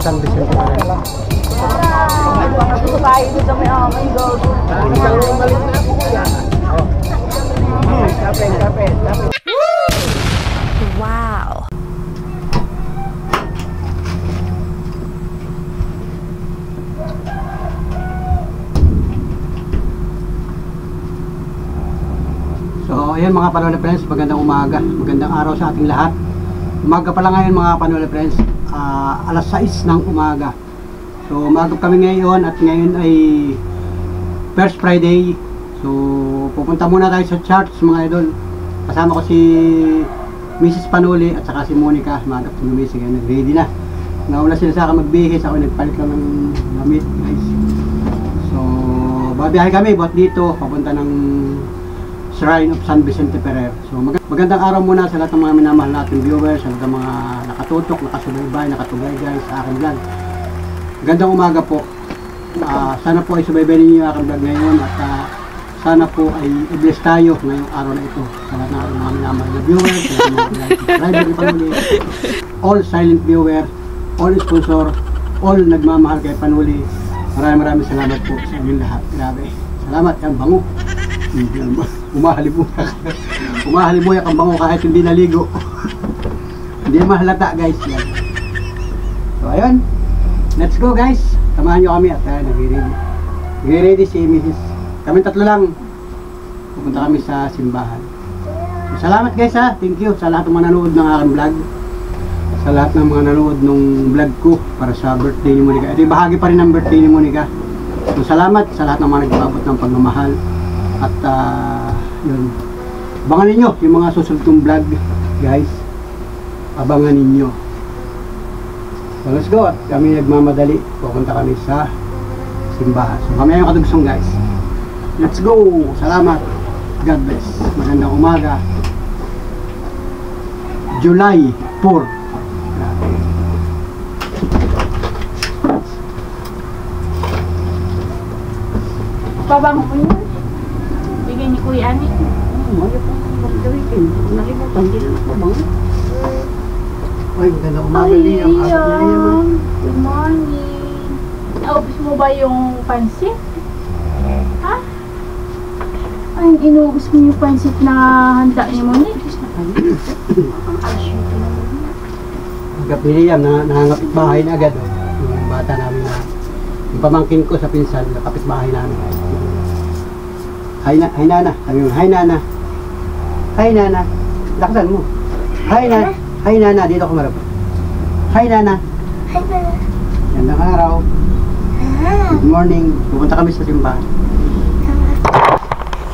San Vicente Ferrer. Wow. So, ayan mga Panole Friends, magandang umaga, magandang araw sa ating lahat. Umaga pa lang ngayon mga Panole Friends, alas 6 ng umaga. So, umaga kami ngayon at ngayon ay First Friday. So, pupunta muna tayo sa church mga idol. Kasama ko si Mrs. Panole at saka si Monica. Magap si Mrs. kaya nag-ready na. Nauna sila sa akin magbihis, ako nagpalit lang ng damit guys. So, babiyahe kami buhat dito, papunta ng Shrine of San Vicente Ferrer. So magandang araw muna sa lahat ng mga minamahal nating viewers, sa lahat ng mga nakatutok, nakasubaybay, nakatugay guys sa aking vlog. Magandang umaga po. Sana po ay subaybay ninyo aking vlog ngayon at sana po ay i-bless tayo ngayong araw na ito sa lahat ng mga minamahal na viewers, sa lahat ng mga subscriber ni Panole, all silent viewer, all sponsor, all nagmamahal kay Panole. Maraming salamat po sa inyong lahat. Grabe. Salamat, yan bango. Umahalimuyak ang bango kahit hindi naligo. Hindi mahalata guys yan. So ayun, let's go guys. Samahan nyo kami at nag-ready si Mrs. Kami tatlo lang. Pupunta kami sa simbahan. So, salamat guys ha. Thank you sa lahat ng mga nanood ng aking vlog. Sa lahat ng mga nanood ng vlog ko para sa birthday ni Monica. Ito yung bahagi pa rin ng birthday ni Monica. So salamat sa lahat ng mga nagpapabot ng pagmamahal. At yun, abangan ninyo yung mga susunod kong vlog guys, abangan ninyo. So let's go, at kami nagmamadali, pupunta kami sa simbahan. So kami yung kadugsong guys, let's go. Salamat, God bless, magandang umaga, July 4. Babang mo yun? Bigyan ni Kuya Ani. Umaga pa, magdawitin. Nalimutan, hindi na ako bang. Ay, magandang umaga niya. Good morning. Naubos mo ba yung pansit? Ha? Ay, inubos mo yung pansit na handa niyo mo ni. Kapili yan, nangangapit bahay na agad. Yung bata namin na, yung pamangkin ko sa pinsan, nakapit bahay namin. Hi nana, sabi mo, hi nana. Hi nana. Laksan mo. Hi nana, dito ako marap. Hi nana. Hi nana. Gandang araw. Good morning. Pupunta kami sa simbahan.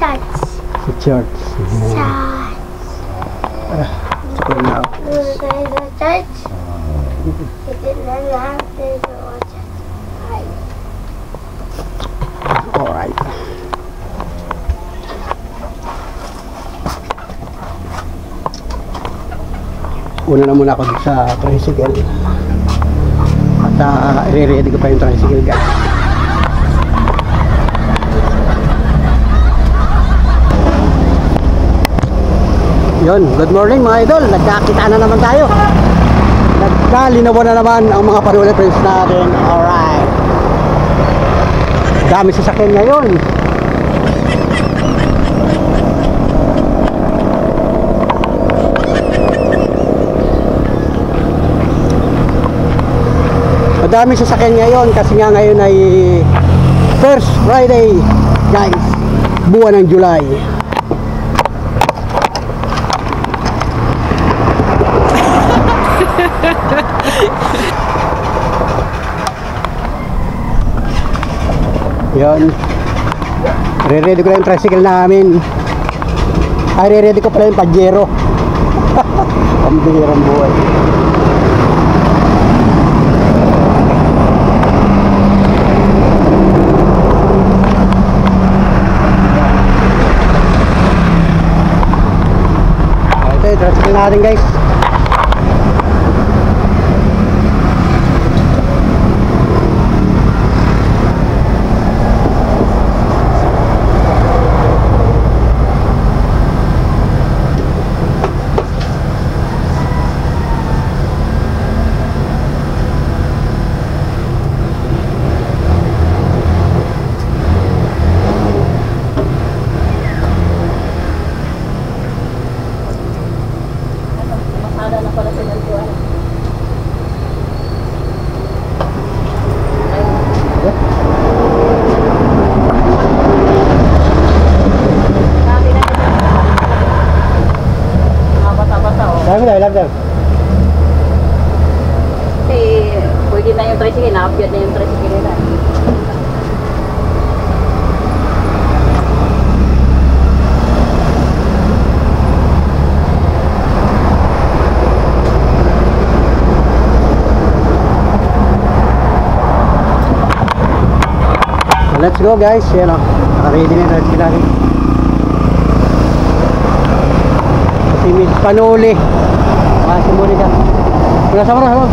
Church. Sa church. Church. School now. Church. Alright. Una na muna ako sa tricycle at i-ready ko pa yung tricycle guys. Yun, good morning mga idol, nagkakita na naman tayo, nagkalinawan na naman ang mga Panole friends natin. Alright, dami sasakyan ngayon. Madami sasakyan ngayon kasi nga ngayon ay First Friday guys, buwan ng July. Yun, re-ready ko lang yung tricycle namin. Ay, re-ready ko pala yung Pajero. Pambihirang buhay. Tricycle natin guys. daw. Kasi pwede na yung tricycle, na-upgrade na yung tricycle nila. So, let's go guys. Yan o. Naka-ready na yung sila. Si Miss Panuli. Si Monica. Unas sama sama.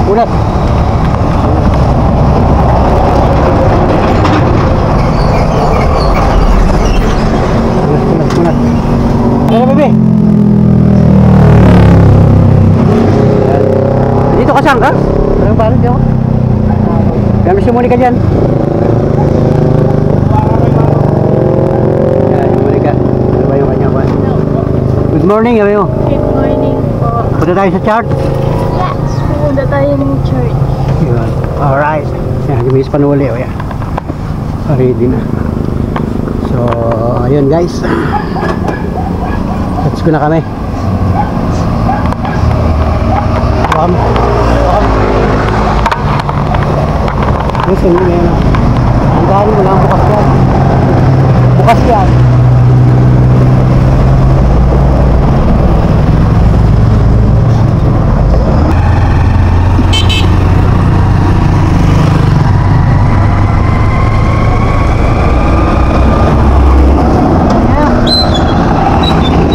Unas. Unas. Ano bebe? Dito ka saan ka? Ano ba rin dito? Kami si Monica dyan. Yan, si Monica. Ano ba yung kanya ba? Good morning, kami mo. Good morning po. Punta tayo sa church. Yes, pupunta tayo ng church. Yun. Alright. Yan, yung Miss Panuli. O yan. Ready na. So, ayun guys. Let's go na kami. Welcome. Listen, yun. Ang dahil mo lang bukas yan. Bukas yan.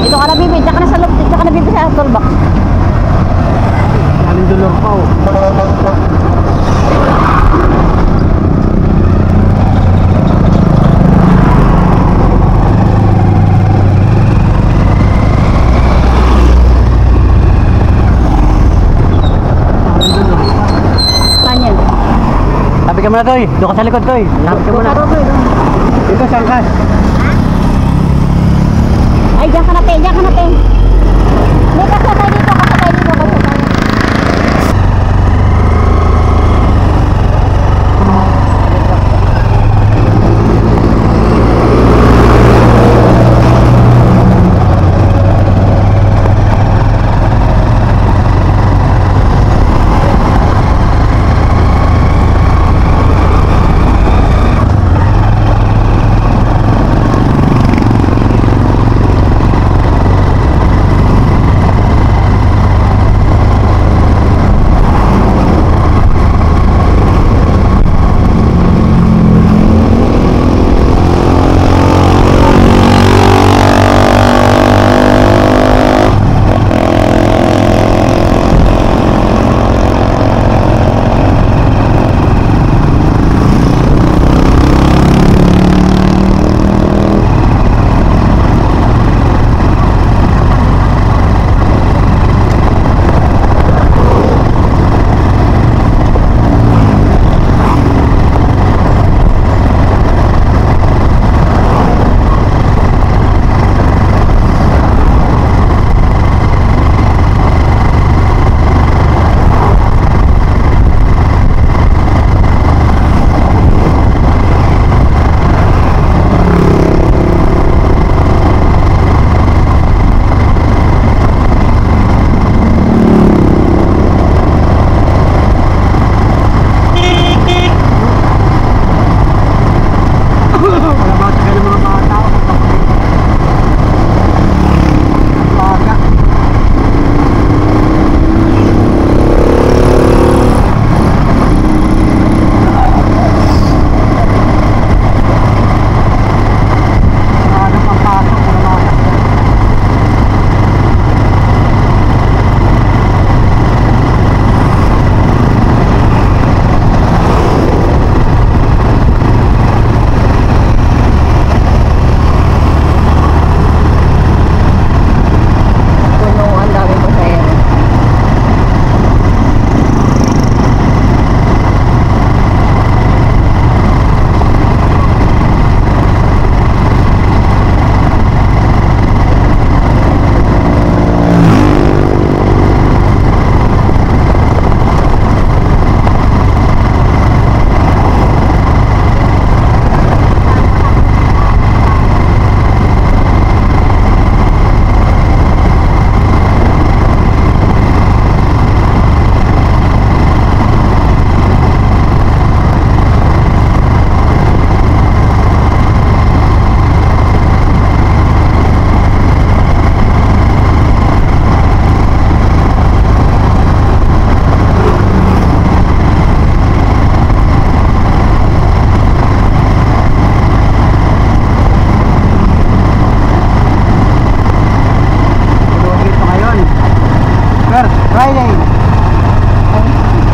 Dito ka na bibi, dito ka na sa loob, dito ka na bibi sa toolbox. Daming dolor pa oh. Saan yan? Sabi ka muna Toy. Doon ka sa likod Toy. Sabi ka muna. Dito saan ka? Ay, diyan ka na, te, diyan ka na, te. May kasakay dito, kasakay dito, kasakay.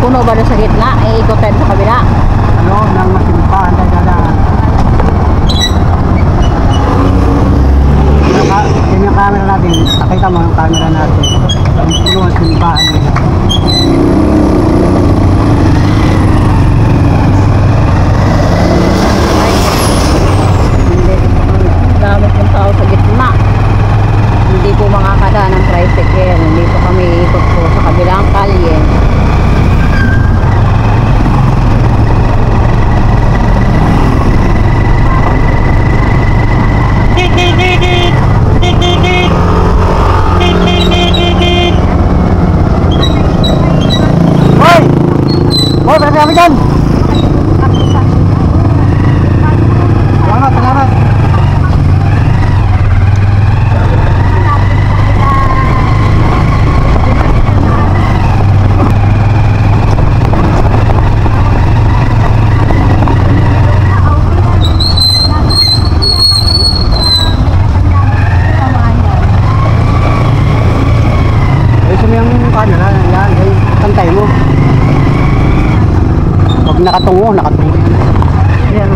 puno ba doon sa gitna? Iikot tayo sa kabila. Ano, nang masimpahan tayo dadaan. Yan yung camera natin. Nakita mo yung camera natin. Yung puno ang simpahan nila. Dami pong tao sa gitna. Hindi po makakadaan ng tricycle. Hindi po kami ikot po sa kabilang kalye. Hoy! Hoy, berarti kami dyan! Salamat, salamat! Nakatungo, nakatungo yan. Yan.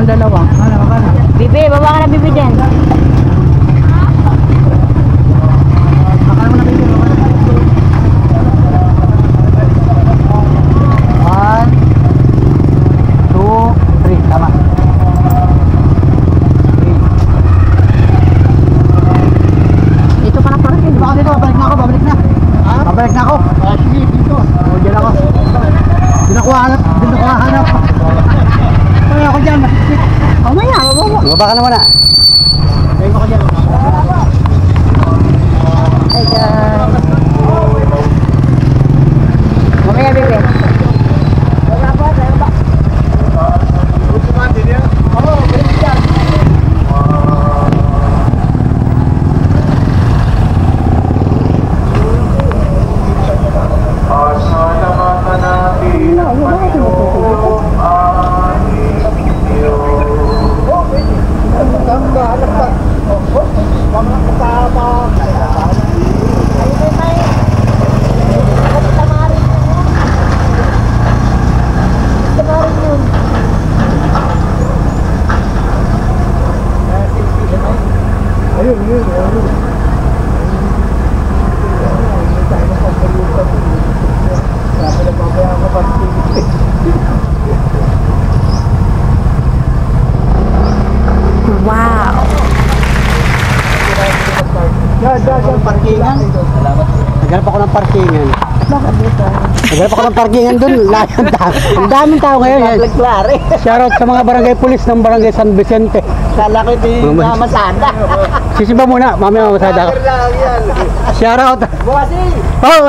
Dalawa. Bibi, baba ka na bibi din. One, two, three, tama. Dito ka na parking. Baka dito, babalik na ako, babalik na. Babalik na ako. Sige, dito. Diyan ako. Di na ko hanap. Kaya ako dyan, masisip. Mamaya, baba. Baba ka naman na. Kaya ako dyan. Hey guys. Mamaya, bibi. Wow. Parkingan. Naghanap ako ng parkingan. Naghanap ako ng parkingan dun. Ang daming tao ngayon. Shoutout sa mga barangay pulis ng barangay San Vicente. Kala ko ito yung masada. Sisimba muna, mamaya mamasada ako. Shoutout. Buwasi! Oh!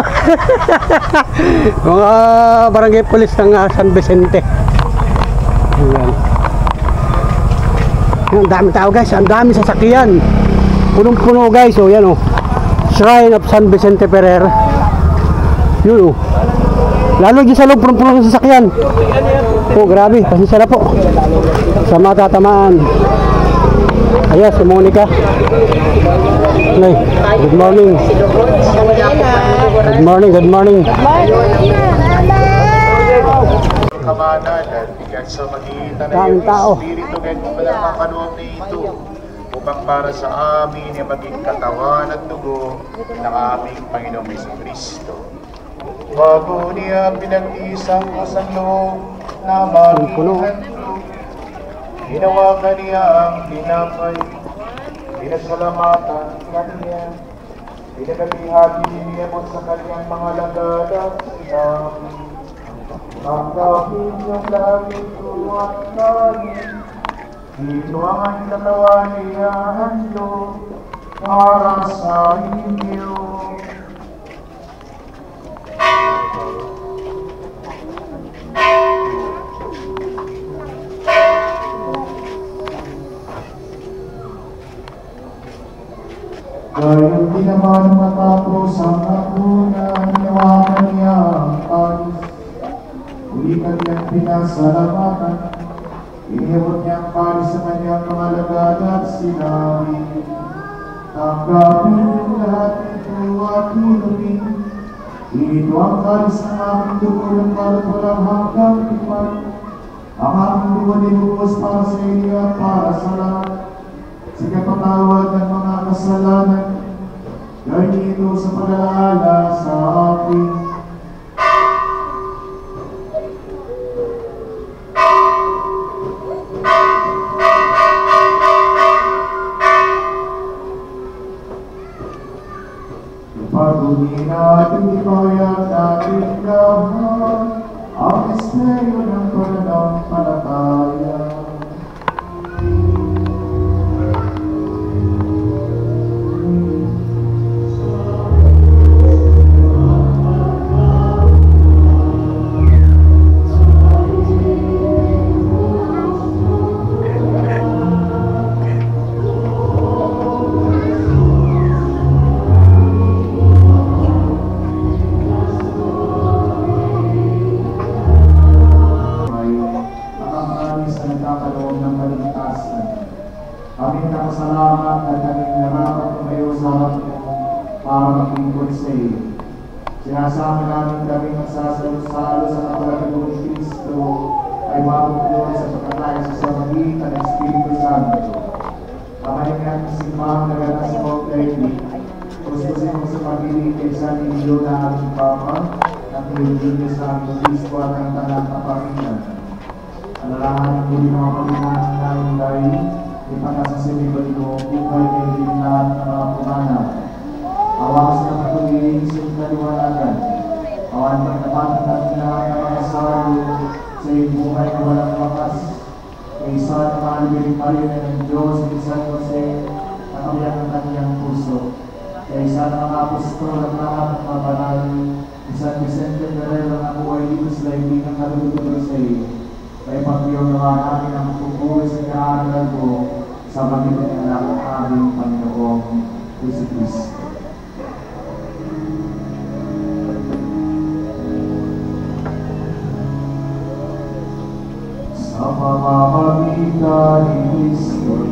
Mga barangay pulis ng San Vicente. Ayan. Ang dami tao guys, ang dami sasakyan. Punong-puno guys, oh yan oh. Shrine of San Vicente Ferrer. Yun oh. Lalo dyan sa loob, punong-puno ng sasakyan. Oh grabe, pasensya na po sa mga tatamaan. Ayan, si Monica. Nay, good morning. Good morning, good morning. Kamanan at bigat sa magitan ng Daming iyong tao. Espiritu ngayon mapalapakanuwag na ito upang para sa amin ay maging katawan at dugo ng aming Panginoong Jesucristo. Bago niya pinag-isang kasanloob na maging handog, hinawakan niya ang tinapay, pinasalamatan kaniya, pinagabihati niya mo sa kanyang mga lagad at sinabi, tanggapin yung langit ko at kanin, ito ang katawan niya handog para sa inyo. Gayon din naman matapos ang hapunan, hinawakan niya ang panis. Uli kanyang pinasalamatan, inihimot niya ang panis sa kanyang mga lagad at sinabi, tanggapin yung lahat ito at inumin. Ito ang kalis ng aking dugo ng balat walang hanggang tikman. Ang aking dugo nibuhos para sa inyo at para sa lahat. Sa kapatawad ng mga kasalanan, gawin ito sa pag-alaala sa akin. Ipaguni natin ipayat ating lahat ang misteryo ng pananampalataya. Kami nakasalamat at kami narapat tumayo sa harap mo para maglingkod sa iyo. Sinasama namin kami magsasalo-salo sa katulad ng Kristo ay mabubuhay sa pagkatay sa magitan ng Espiritu Santo. Kamahingan ng simbahan na gana sa Mount David, gustusin mo sa pag-ibig sa ninyo na aming Papa, at nililin sa aming Kristo at ang tanang kapaminan. Alalahanin mo din mga paginahan namin dahil ipagkasasibigod mo, buhay kayo din lahat ng mga pumanap. Awas na patuloy sa kaliwanagan. Awan pagkapatan natin lahat ng mga salo sa iyong buhay na walang wakas. Kay isa na malibiling Maria ng Diyos at San Jose na kabiyak ng kanyang puso. Kay isa na mga apostol at lahat ng mga banal, San Vicente Ferrer ang buhay dito sa laibig ng katutulog sa iyo. Kaya pagbiyaw naman namin ang pagbubuhay sa kahanalan ko sa magitan ng anak ng aming Panginoong Jesucristo. Sa pamamagitan ni Kristo,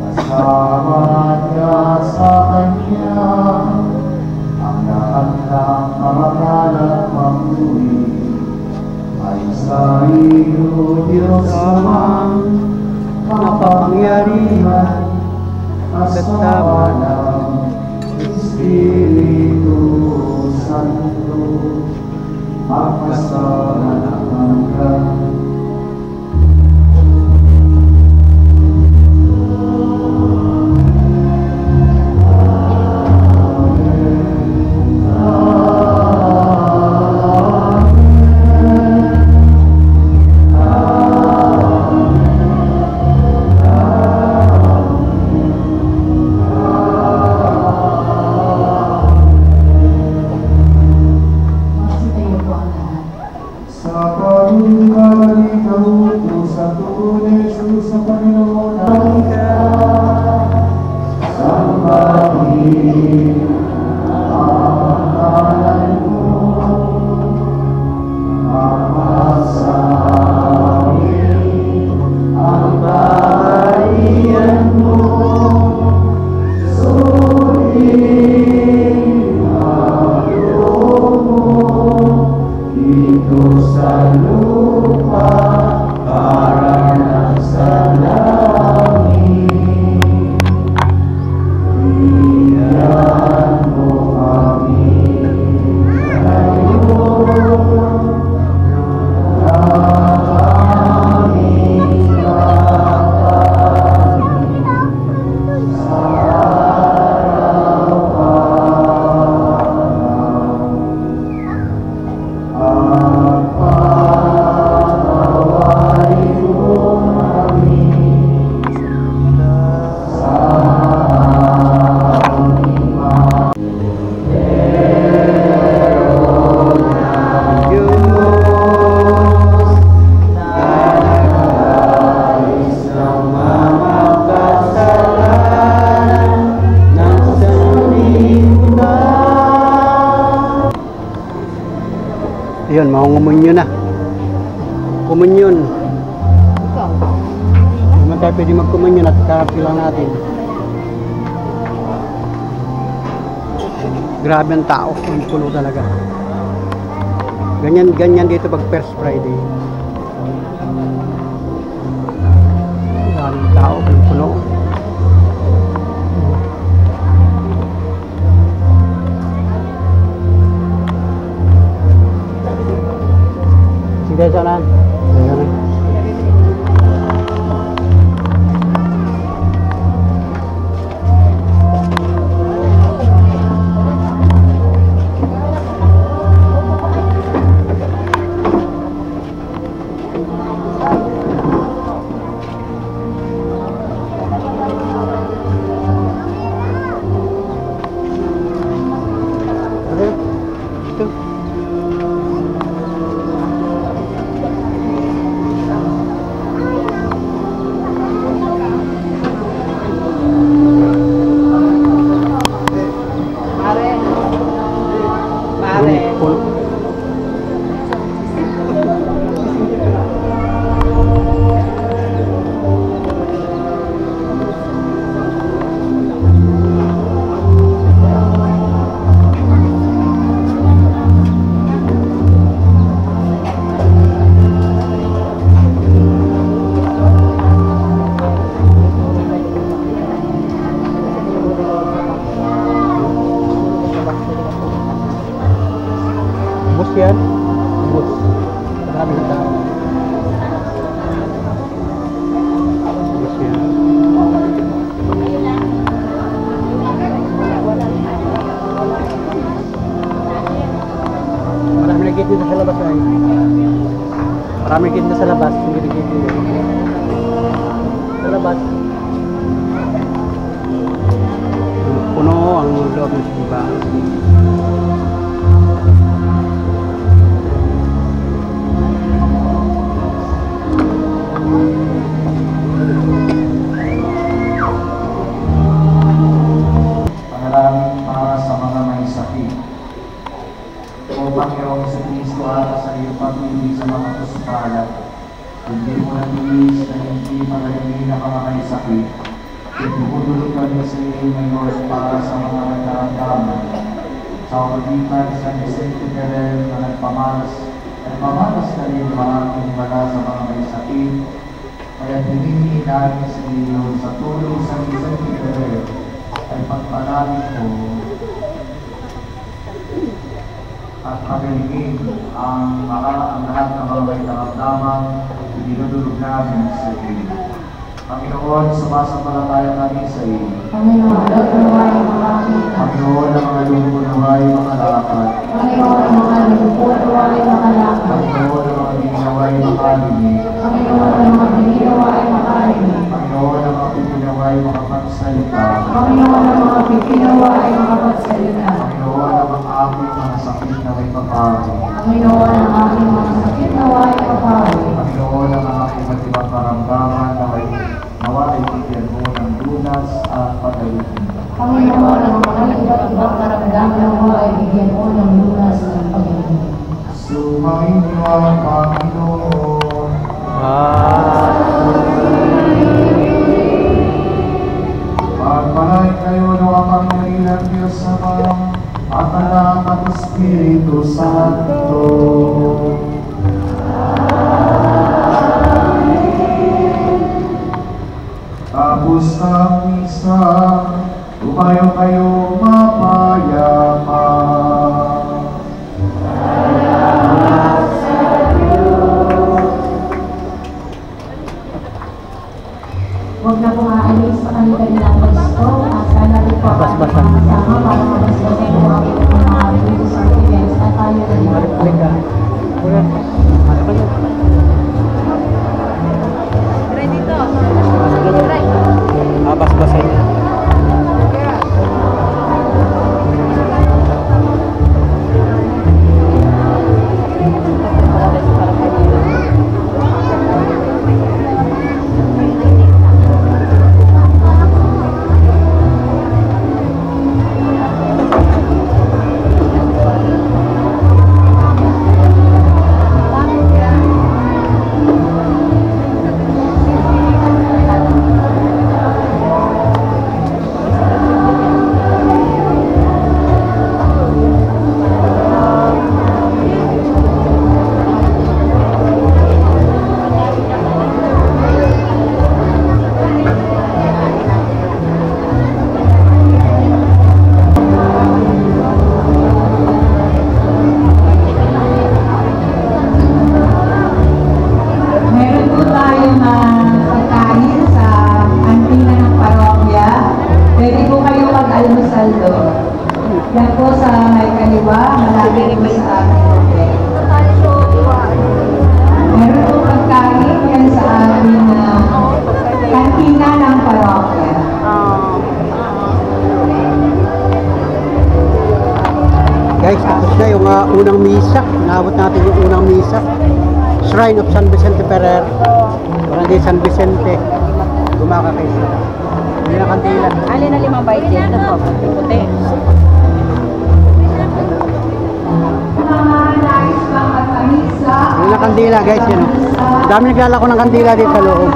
kasama niya sa Kanya, ang lahat ng pamagal at pagbuhay ay sa iyo, Diyos Amang makapangyarihan, kasama ng Espiritu Santo, magpasalan hanggang ang bayan Mangungumunyo na. Kumunyon. Naman tayo pwede magkumunyon at karapi lang natin. Grabe ang tao. Ang pulo talaga. Ganyan dito pag First Friday. Maraming tao. Ang pulo. Sige, sana. Sige, yan. Bus. Marami na tao. Bus yan. Marami na gate dito sa labas ay. Marami gate na sa labas. Hindi na gate dito. Sa labas. Puno ang loob ng simbahan. Panalangin para sa mga may sakit. O Panginoong Kristo, ata sa iyong pag-ibig sa mga kasapalat, hindi mo natiis na hindi magagaling na mga may sakit. Ipupudulog kami sa iyo ngayon para sa mga nagkaramdaman. Sa pagitan sa Vicente Ferrer na nagpamalas ka rin maraming wala sa mga may sakit. Kaya hinihingi namin sa iyo sa tulong sa Vicente Ferrer ay pagpalarin mo at pagalingin ang lahat ng mga may karamdaman dinudulog namin sa iyo. Panginoon, sumasampalataya kami sa iyo. Panginoon, naway makakita. Panginoon, ang mga lungkot naway makalakad. Panginoon, ang mga lungkot naway makalakad. Panginoon, ang mga ginaway makalinig. Panginoon, ang mga ginaway makalinig. Panginoon, ang mga pipinaway makapagsalita. Panginoon, ang mga pipinaway makapagsalita. Panginoon, ang mga aking mga sakit na may papawi. Panginoon, ang aking mga sakit naway papawi. Panginoon, ang aking iba't ibang karamdaman na may nawa ay bigyan mo ng lunas at pagalitin. Panginoon, ang mga iba't ibang karamdaman naway bigyan mo ng lunas at pagalitin. Sumayin niyo ang Panginoon. Pagpalain kayo ng kapangyarihan ng Diyos Ama at Anak at Espiritu Santo. Tapos ng misa, tumayo kayo mapayaman. Huwag na pong aalis sa kanilang pwesto at sana rin po ang kasama para mabasbasan po ang mga religious events at tayo rin Bas-basin. unang misa. Naabot natin yung unang misa. Shrine of San Vicente Ferrer. Barangay San Vicente. Gumaka kayo sila. Hindi na kandila. Alin na 5 bytes yan. Ito po, puti. Hindi na kandila guys. Yan. Dami naglalako ng kandila dito sa loob.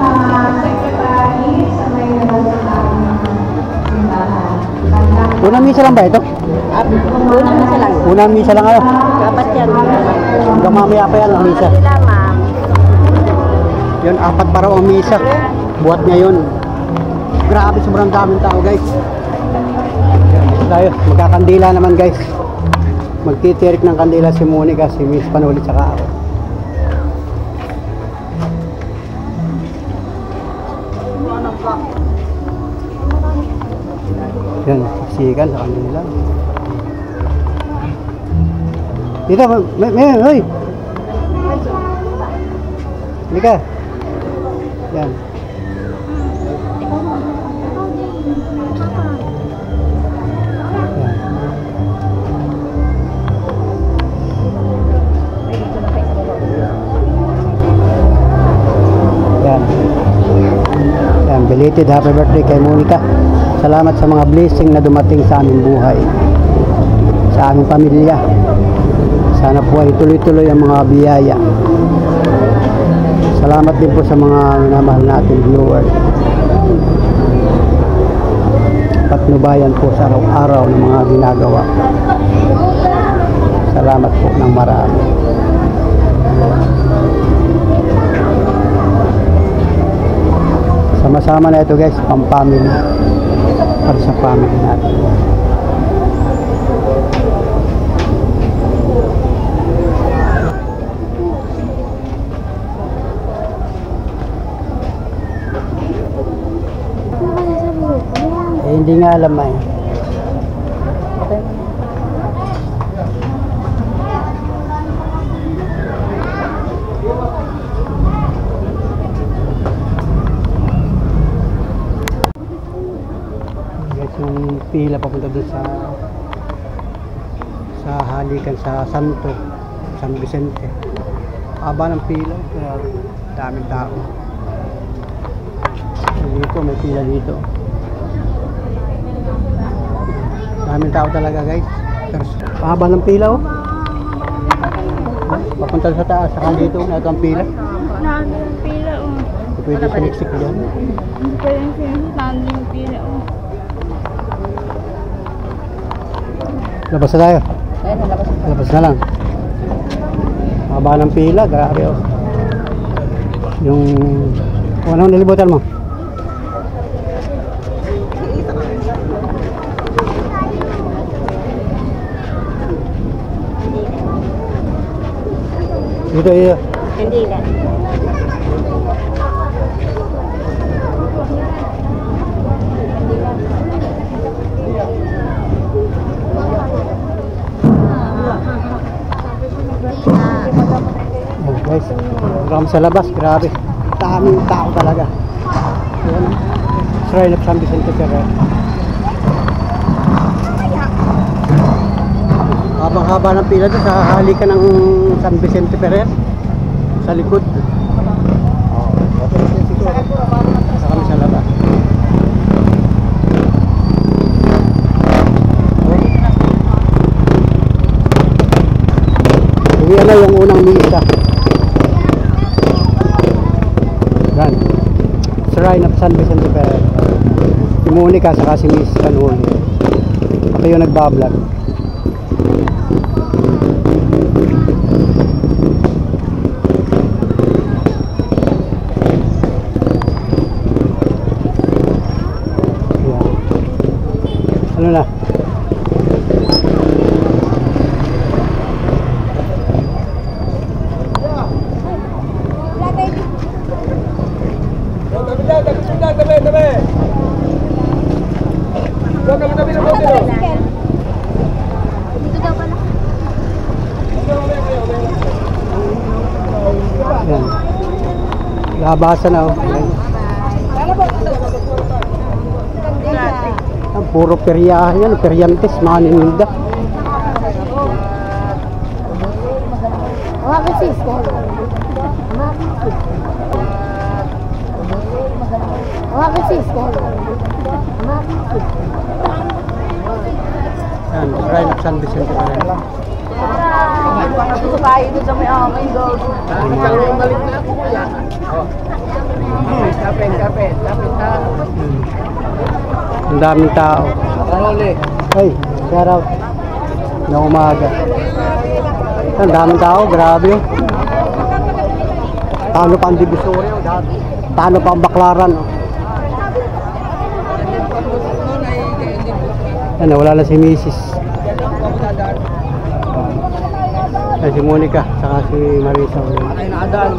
Unang misa lang ba ito? Unang misa lang. Unang misa lang ano? Dapat yan. Hanggang mamaya pa yan ang misa. Sila, ma'am. Yun, 4 para ang misa. Buhat ngayon. Grabe, sobrang daming tao guys. Yan, dito tayo. Magkakandila naman guys. Magtitirik ng kandila si Monica, si Miss Panulit, saka ako. Yan, siksikan sa kandila. Dito, hoy! Halika. Yan. Yan. Yan, belated happy birthday kay Monica. Salamat sa mga blessing na dumating sa aming buhay, sa aming pamilya. Sana po ay tuloy-tuloy ang mga biyaya. Salamat din po sa mga minamahal natin viewers. Patnubayan po sa araw-araw ng mga ginagawa. Salamat po ng marami. Sama-sama na ito guys, pang-family. Para sa family natin. Hindi nga alam eh. Yung pila papunta doon sa halikan sa Santo San Vicente. Haba ng pila, kaya daming tao. Dito may pila dito. Daming tao talaga guys. Pero haba ng pila oh. Papunta sa taas, saka dito na ito ang pila. Nandun yung pila, oh. Pwede siniksik dyan. Pwede nandun yung pila, oh. Labas na tayo. Ayun, nalabas. Labas na lang. Haba ng pila, grabe oh. Yung anong nilibutan mo? Dito iyo. Hindi na. Oh, guys, kami sa labas, grabe. Daming tao talaga. Ayan, Shrine of San Vicente Ferrer. Habang-haba ng pila doon sa halikan ng San Vicente Ferrer. Sa likod. Sa kami sa labas. Uwi na yung unang misa. Yan. Shrine of San Vicente Ferrer. Si Monica saka si Miss Panulit. Ako yung nagbablog. Ano na? Yan. Labasa na oh. Puro peryahan yan, peryantes, mga nininda. Yan, Shrine of San Vicente pa rin. Tayo doon sa may amay doon. Balik na ako kuya. Kapit na. Ang daming tao. Karoli. Ay, shout out. Na umaga. Ang daming tao, grabe yun. Talo pa ang Divisoria, talo pa ang Baclaran. Ano, wala na si Mrs. Ay, si Monica, saka si Marisa. Ay naadan.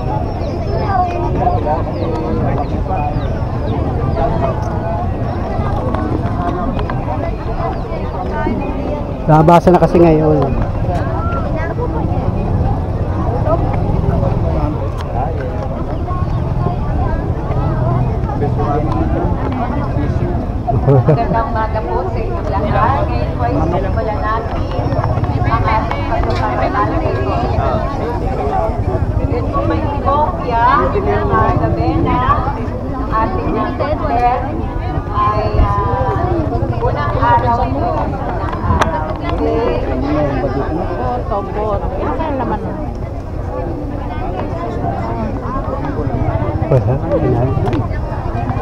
Nabasa na kasi ngayon. Magandang umaga po sa inyo lahat. Ngayon po ay simulan natin ang ating pagkakalala ko. Ito po may Tibokya, ang gabena, ang ating test ay unang araw po. Tobot. Yan naman.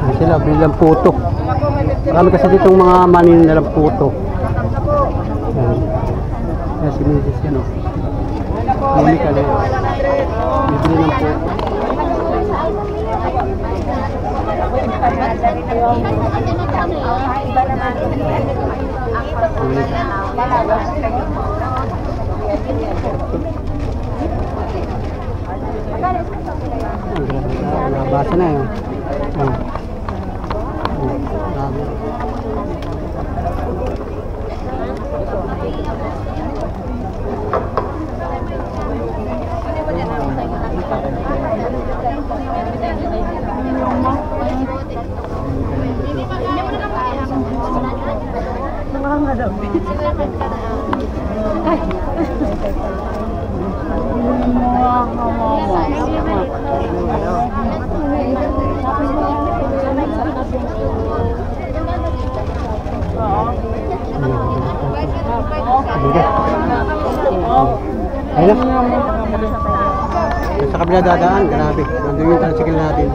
Yan sila, bilang puto. Marami kasi ditong mga maninilalang puto. Yan. Yan si Mrs. yan o. Monica na yun. Bibili ng puto. Nabasa na yun. Ayun na. Sa kabila dadaan, grabe. Nandun yung tricycle natin.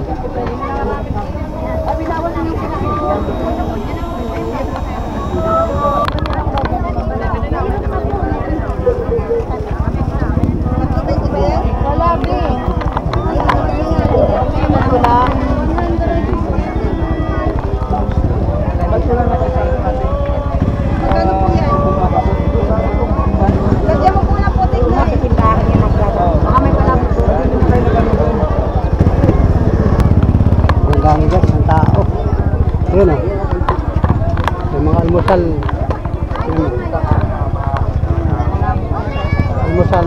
Ayun o. Yung mga almusal. Ayun o. Almusal.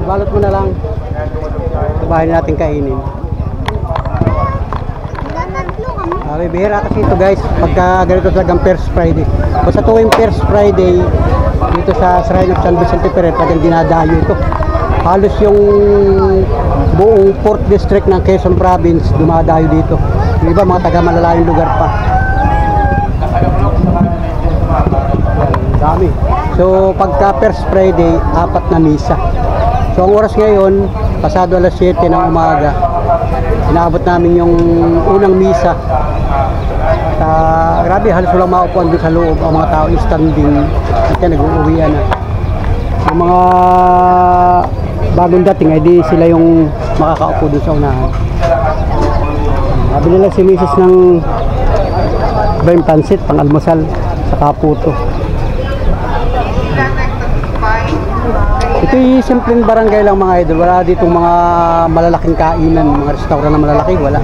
Balot mo na lang. Sa bahay natin kainin. Bihira kasi ito guys. Pagka ganito talagang First Friday. Basta tuwing First Friday dito sa Shrine of San Vicente Ferrer, talagang dinadayo ito. Halos yung buong 4th district ng Quezon Province dumadayo dito. Yung iba mga taga malalayong lugar pa. Dami. So pagka First Friday, 4 na misa. So ang oras ngayon, pasado alas 7 ng umaga, inaabot namin yung unang misa. Grabe, halos walang maupuan doon sa loob. Ang mga tao standing, kasi nag-uuwian na. Yung mga bagong dating ay di sila yung makakaupo doon sa unahan. Nabili lang si Mrs. ng Bern Pansit, pang almusal sa Kaputo. Ito yung simpleng barangay lang mga idol. Wala ditong mga malalaking kainan, mga restaurant na malalaki, wala.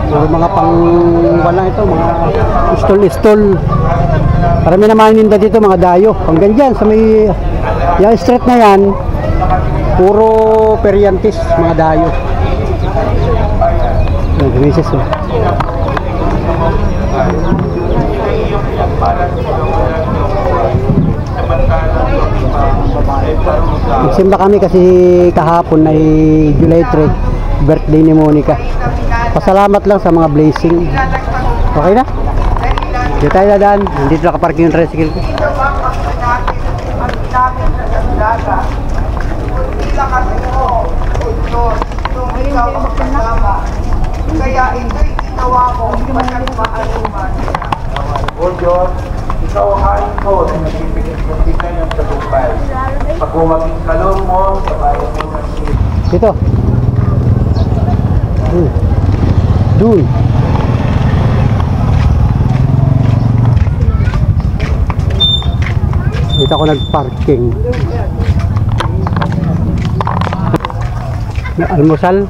Puro mga pang wala ito, mga stall. Parami naman ninda dito mga dayo. Hanggang dyan sa may yung street na yan, puro peryantis, mga dayo. Nag-misis oh. Nagsimba kami kasi kahapon ay July 3, birthday ni Monica. Pasalamat lang sa mga blessing. Okay na? Dito tayo dadaan. Nandito nakaparking yung tricycle ko. Kaya ito'y ginawa ko masyang maaluman. O Diyos, ikaw ang hain ko na nagbibigay ng tingnan ng tagumpay. Pagkumaging kalong mo sa bayan mo ng Diyos. Dito. Doon. Dito ako nagparking. Almusal?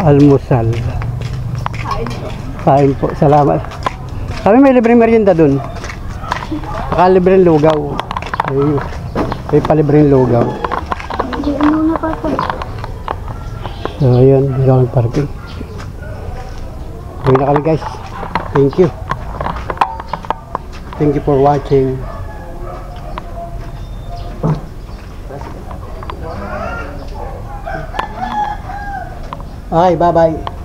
Almusal. Kain po. Salamat. Kami may libreng merienda dun. Saka libreng lugaw. May palibreng lugaw. Hindi mo na pa ito. So, ayun. Dito ako nagparking. Uwi na kami guys. Thank you. Thank you for watching. Bye bye.